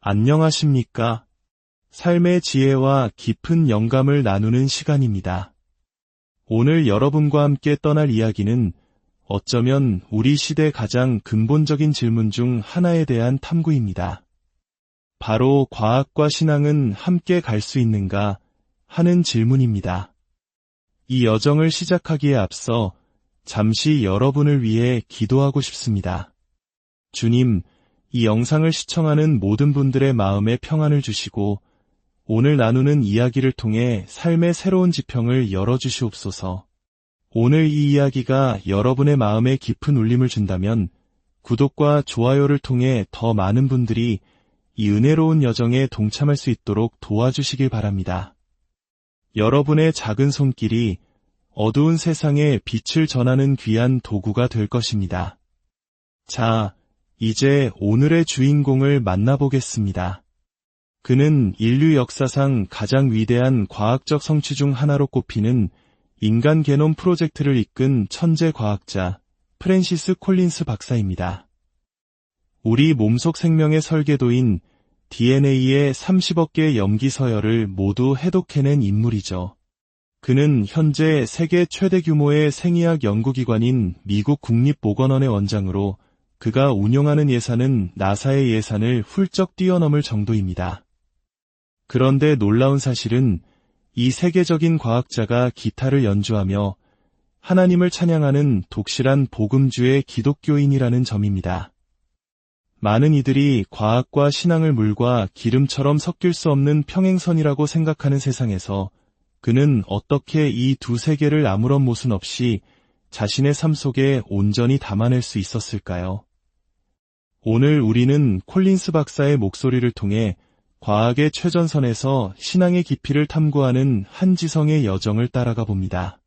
안녕하십니까? 삶의 지혜와 깊은 영감을 나누는 시간입니다. 오늘 여러분과 함께 떠날 이야기는 어쩌면 우리 시대 가장 근본적인 질문 중 하나에 대한 탐구입니다. 바로 과학과 신앙은 함께 갈 수 있는가 하는 질문입니다. 이 여정을 시작하기에 앞서 잠시 여러분을 위해 기도하고 싶습니다. 주님, 이 영상을 시청하는 모든 분들의 마음에 평안을 주시고 오늘 나누는 이야기를 통해 삶의 새로운 지평을 열어주시옵소서. 오늘 이 이야기가 여러분의 마음에 깊은 울림을 준다면 구독과 좋아요를 통해 더 많은 분들이 이 은혜로운 여정에 동참할 수 있도록 도와주시길 바랍니다. 여러분의 작은 손길이 어두운 세상에 빛을 전하는 귀한 도구가 될 것입니다. 자, 이제 오늘의 주인공을 만나보겠습니다. 그는 인류 역사상 가장 위대한 과학적 성취 중 하나로 꼽히는 인간 게놈 프로젝트를 이끈 천재 과학자 프랜시스 콜린스 박사입니다. 우리 몸속 생명의 설계도인 DNA의 30억 개의 염기 서열을 모두 해독해낸 인물이죠. 그는 현재 세계 최대 규모의 생의학 연구기관인 미국 국립보건원의 원장으로 그가 운용하는 예산은 나사의 예산을 훌쩍 뛰어넘을 정도입니다. 그런데 놀라운 사실은 이 세계적인 과학자가 기타를 연주하며 하나님을 찬양하는 독실한 복음주의 기독교인이라는 점입니다. 많은 이들이 과학과 신앙을 물과 기름처럼 섞일 수 없는 평행선이라고 생각하는 세상에서 그는 어떻게 이 두 세계를 아무런 모순 없이 자신의 삶 속에 온전히 담아낼 수 있었을까요? 오늘 우리는 콜린스 박사의 목소리를 통해 과학의 최전선에서 신앙의 깊이를 탐구하는 한 지성의 여정을 따라가 봅니다.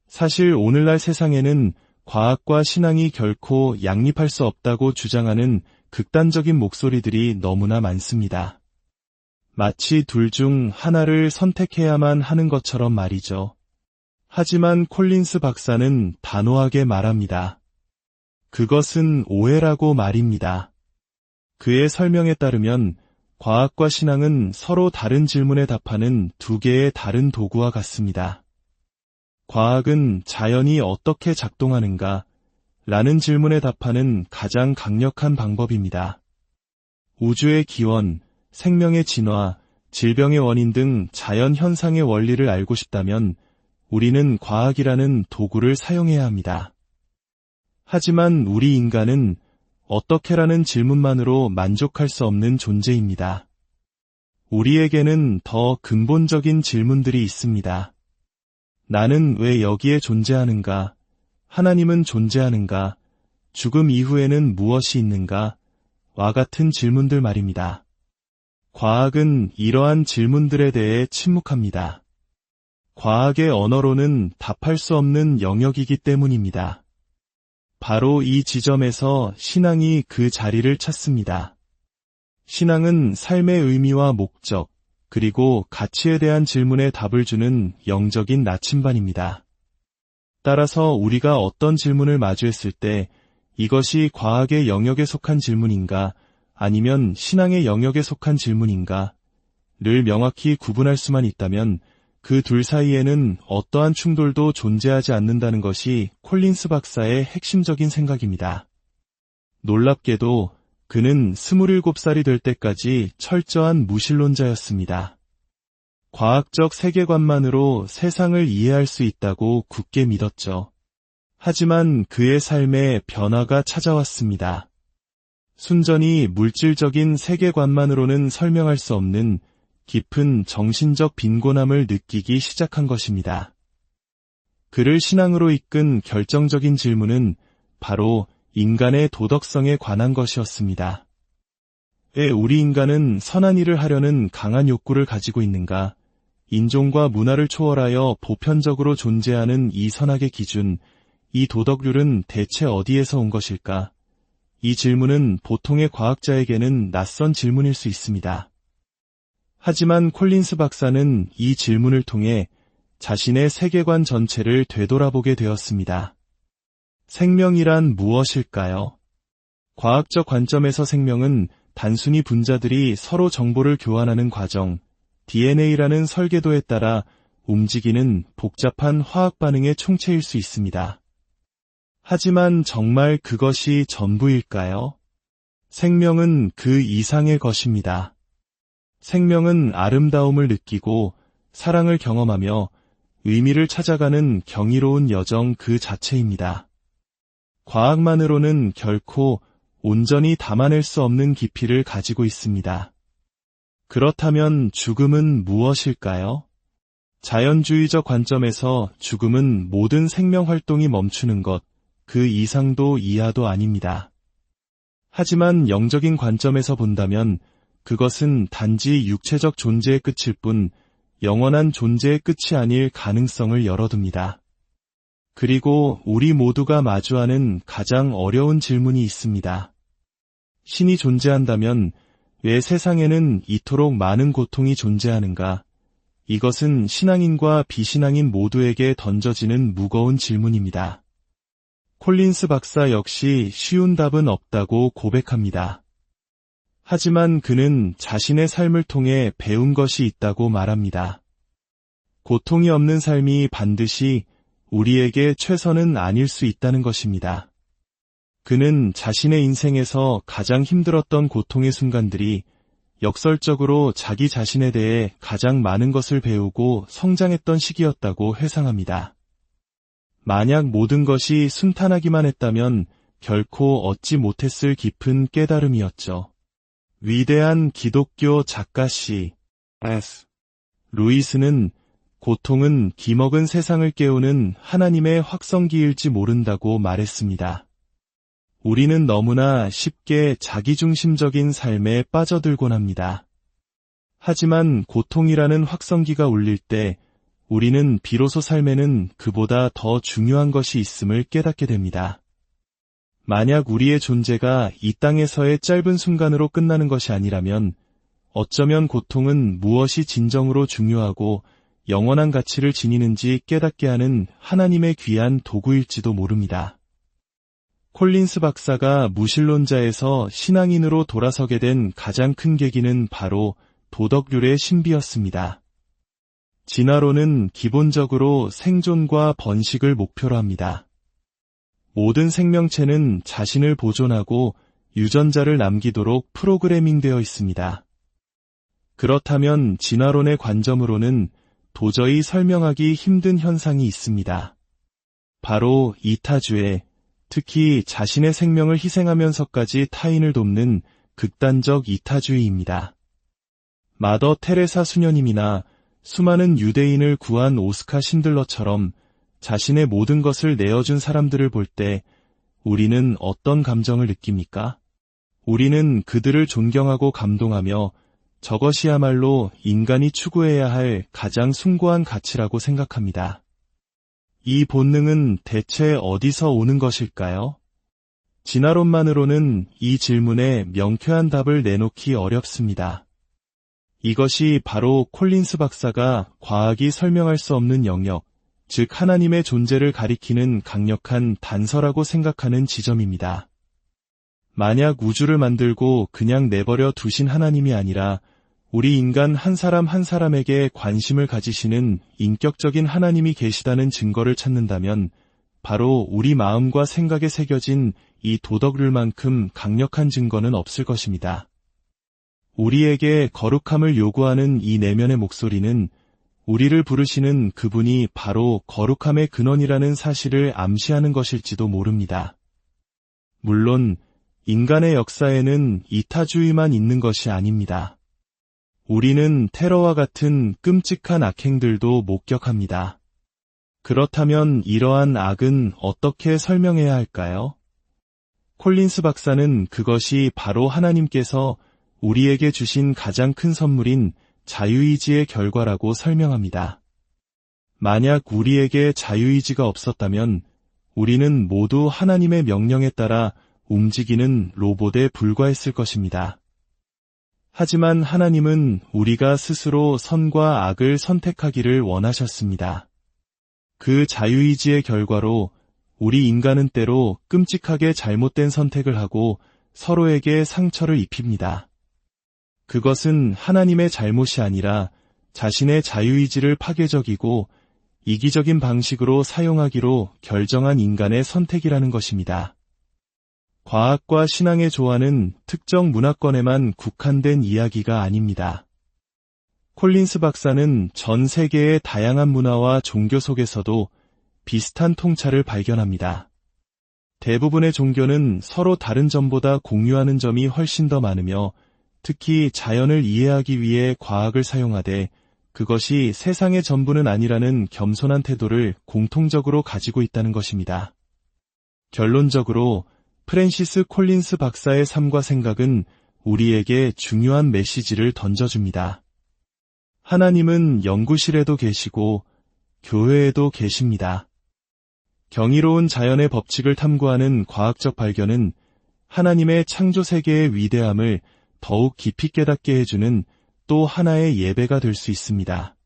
사실 오늘날 세상에는 과학과 신앙이 결코 양립할 수 없다고 주장하는 극단적인 목소리들이 너무나 많습니다. 마치 둘 중 하나를 선택해야만 하는 것처럼 말이죠. 하지만 콜린스 박사는 단호하게 말합니다. 그것은 오해라고 말입니다. 그의 설명에 따르면 과학과 신앙은 서로 다른 질문에 답하는 두 개의 다른 도구와 같습니다. 과학은 자연이 어떻게 작동하는가? 라는 질문에 답하는 가장 강력한 방법입니다. 우주의 기원, 생명의 진화, 질병의 원인 등 자연 현상의 원리를 알고 싶다면 우리는 과학이라는 도구를 사용해야 합니다. 하지만 우리 인간은 어떻게라는 질문만으로 만족할 수 없는 존재입니다. 우리에게는 더 근본적인 질문들이 있습니다. 나는 왜 여기에 존재하는가? 하나님은 존재하는가? 죽음 이후에는 무엇이 있는가? 와 같은 질문들 말입니다. 과학은 이러한 질문들에 대해 침묵합니다. 과학의 언어로는 답할 수 없는 영역이기 때문입니다. 바로 이 지점에서 신앙이 그 자리를 찾습니다. 신앙은 삶의 의미와 목적, 그리고 가치에 대한 질문에 답을 주는 영적인 나침반입니다. 따라서 우리가 어떤 질문을 마주했을 때 이것이 과학의 영역에 속한 질문인가 아니면 신앙의 영역에 속한 질문인가 를 명확히 구분할 수만 있다면 그 둘 사이에는 어떠한 충돌도 존재하지 않는다는 것이 콜린스 박사의 핵심적인 생각입니다. 놀랍게도 그는 27살이 될 때까지 철저한 무신론자였습니다. 과학적 세계관만으로 세상을 이해할 수 있다고 굳게 믿었죠. 하지만 그의 삶에 변화가 찾아왔습니다. 순전히 물질적인 세계관만으로는 설명할 수 없는 깊은 정신적 빈곤함을 느끼기 시작한 것입니다. 그를 신앙으로 이끈 결정적인 질문은 바로 인간의 도덕성에 관한 것이었습니다. 왜 우리 인간은 선한 일을 하려는 강한 욕구를 가지고 있는가? 인종과 문화를 초월하여 보편적으로 존재하는 이 선악의 기준, 이 도덕률은 대체 어디에서 온 것일까? 이 질문은 보통의 과학자에게는 낯선 질문일 수 있습니다. 하지만 콜린스 박사는 이 질문을 통해 자신의 세계관 전체를 되돌아보게 되었습니다. 생명이란 무엇일까요? 과학적 관점에서 생명은 단순히 분자들이 서로 정보를 교환하는 과정, DNA라는 설계도에 따라 움직이는 복잡한 화학 반응의 총체일 수 있습니다. 하지만 정말 그것이 전부일까요? 생명은 그 이상의 것입니다. 생명은 아름다움을 느끼고 사랑을 경험하며 의미를 찾아가는 경이로운 여정 그 자체입니다. 과학만으로는 결코 온전히 담아낼 수 없는 깊이를 가지고 있습니다. 그렇다면 죽음은 무엇일까요? 자연주의적 관점에서 죽음은 모든 생명 활동이 멈추는 것, 그 이상도 이하도 아닙니다. 하지만 영적인 관점에서 본다면 그것은 단지 육체적 존재의 끝일 뿐 영원한 존재의 끝이 아닐 가능성을 열어둡니다. 그리고 우리 모두가 마주하는 가장 어려운 질문이 있습니다. 신이 존재한다면 왜 세상에는 이토록 많은 고통이 존재하는가? 이것은 신앙인과 비신앙인 모두에게 던져지는 무거운 질문입니다. 콜린스 박사 역시 쉬운 답은 없다고 고백합니다. 하지만 그는 자신의 삶을 통해 배운 것이 있다고 말합니다. 고통이 없는 삶이 반드시 우리에게 최선은 아닐 수 있다는 것입니다. 그는 자신의 인생에서 가장 힘들었던 고통의 순간들이 역설적으로 자기 자신에 대해 가장 많은 것을 배우고 성장했던 시기였다고 회상합니다. 만약 모든 것이 순탄하기만 했다면 결코 얻지 못했을 깊은 깨달음이었죠. 위대한 기독교 작가 C.S. 루이스는 고통은 기먹은 세상을 깨우는 하나님의 확성기일지 모른다고 말했습니다. 우리는 너무나 쉽게 자기중심적인 삶에 빠져들곤 합니다. 하지만 고통이라는 확성기가 울릴 때 우리는 비로소 삶에는 그보다 더 중요한 것이 있음을 깨닫게 됩니다. 만약 우리의 존재가 이 땅에서의 짧은 순간으로 끝나는 것이 아니라면 어쩌면 고통은 무엇이 진정으로 중요하고 영원한 가치를 지니는지 깨닫게 하는 하나님의 귀한 도구일지도 모릅니다. 콜린스 박사가 무신론자에서 신앙인으로 돌아서게 된 가장 큰 계기는 바로 도덕률의 신비였습니다. 진화론은 기본적으로 생존과 번식을 목표로 합니다. 모든 생명체는 자신을 보존하고 유전자를 남기도록 프로그래밍되어 있습니다. 그렇다면 진화론의 관점으로는 도저히 설명하기 힘든 현상이 있습니다. 바로 이타주의, 특히 자신의 생명을 희생하면서까지 타인을 돕는 극단적 이타주의입니다. 마더 테레사 수녀님이나 수많은 유대인을 구한 오스카 신들러처럼 자신의 모든 것을 내어준 사람들을 볼 때 우리는 어떤 감정을 느낍니까? 우리는 그들을 존경하고 감동하며 저것이야말로 인간이 추구해야 할 가장 숭고한 가치라고 생각합니다. 이 본능은 대체 어디서 오는 것일까요? 진화론만으로는 이 질문에 명쾌한 답을 내놓기 어렵습니다. 이것이 바로 콜린스 박사가 과학이 설명할 수 없는 영역, 즉 하나님의 존재를 가리키는 강력한 단서라고 생각하는 지점입니다. 만약 우주를 만들고 그냥 내버려 두신 하나님이 아니라 우리 인간 한 사람 한 사람에게 관심을 가지시는 인격적인 하나님이 계시다는 증거를 찾는다면 바로 우리 마음과 생각에 새겨진 이 도덕률만큼 강력한 증거는 없을 것입니다. 우리에게 거룩함을 요구하는 이 내면의 목소리는 우리를 부르시는 그분이 바로 거룩함의 근원이라는 사실을 암시하는 것일지도 모릅니다. 물론 인간의 역사에는 이타주의만 있는 것이 아닙니다. 우리는 테러와 같은 끔찍한 악행들도 목격합니다. 그렇다면 이러한 악은 어떻게 설명해야 할까요? 콜린스 박사는 그것이 바로 하나님께서 우리에게 주신 가장 큰 선물인 자유의지의 결과라고 설명합니다. 만약 우리에게 자유의지가 없었다면 우리는 모두 하나님의 명령에 따라 움직이는 로봇에 불과했을 것입니다. 하지만 하나님은 우리가 스스로 선과 악을 선택하기를 원하셨습니다. 그 자유의지의 결과로 우리 인간은 때로 끔찍하게 잘못된 선택을 하고 서로에게 상처를 입힙니다. 그것은 하나님의 잘못이 아니라 자신의 자유의지를 파괴적이고 이기적인 방식으로 사용하기로 결정한 인간의 선택이라는 것입니다. 과학과 신앙의 조화는 특정 문화권에만 국한된 이야기가 아닙니다. 콜린스 박사는 전 세계의 다양한 문화와 종교 속에서도 비슷한 통찰을 발견합니다. 대부분의 종교는 서로 다른 점보다 공유하는 점이 훨씬 더 많으며 특히 자연을 이해하기 위해 과학을 사용하되 그것이 세상의 전부는 아니라는 겸손한 태도를 공통적으로 가지고 있다는 것입니다. 결론적으로 프랜시스 콜린스 박사의 삶과 생각은 우리에게 중요한 메시지를 던져줍니다. 하나님은 연구실에도 계시고 교회에도 계십니다. 경이로운 자연의 법칙을 탐구하는 과학적 발견은 하나님의 창조 세계의 위대함을 더욱 깊이 깨닫게 해주는 또 하나의 예배가 될 수 있습니다.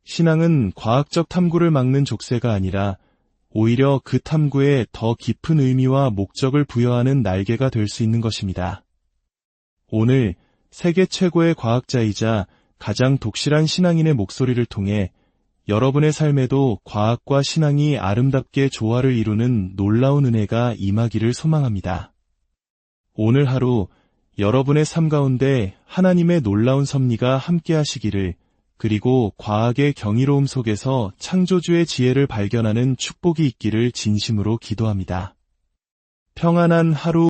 신앙은 과학적 탐구를 막는 족쇄가 아니라 오히려 그 탐구에 더 깊은 의미와 목적을 부여하는 날개가 될 수 있는 것입니다. 오늘 세계 최고의 과학자이자 가장 독실한 신앙인의 목소리를 통해 여러분의 삶에도 과학과 신앙이 아름답게 조화를 이루는 놀라운 은혜가 임하기를 소망합니다. 오늘 하루 여러분의 삶 가운데 하나님의 놀라운 섭리가 함께 하시기를, 그리고 과학의 경이로움 속에서 창조주의 지혜를 발견하는 축복이 있기를 진심으로 기도합니다. 평안한 하루